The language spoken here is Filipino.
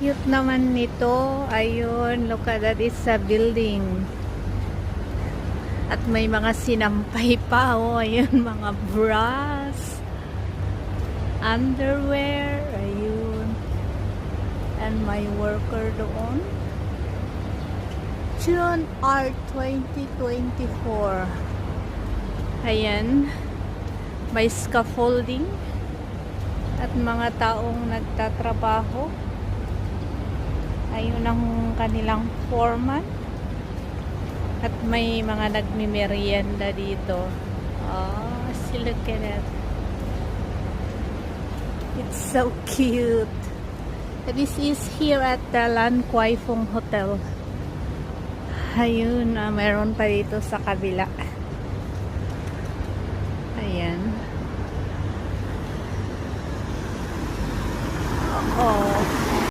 Cute naman nito. Ayun, look at that. It's a building. At may mga sinampay pa. Oh, ayun, mga bras. Underwear. Ayun. And my worker doon. June Art 2024. Ayan. May scaffolding. At mga taong nagtatrabaho. Ayun ang kanilang foreman. At may mga nagmimerienda dito. Oh, see, look at that. It's so cute. This is here at the Lan Kwai Fong Hotel. Ayun, meron pa dito sa kabila.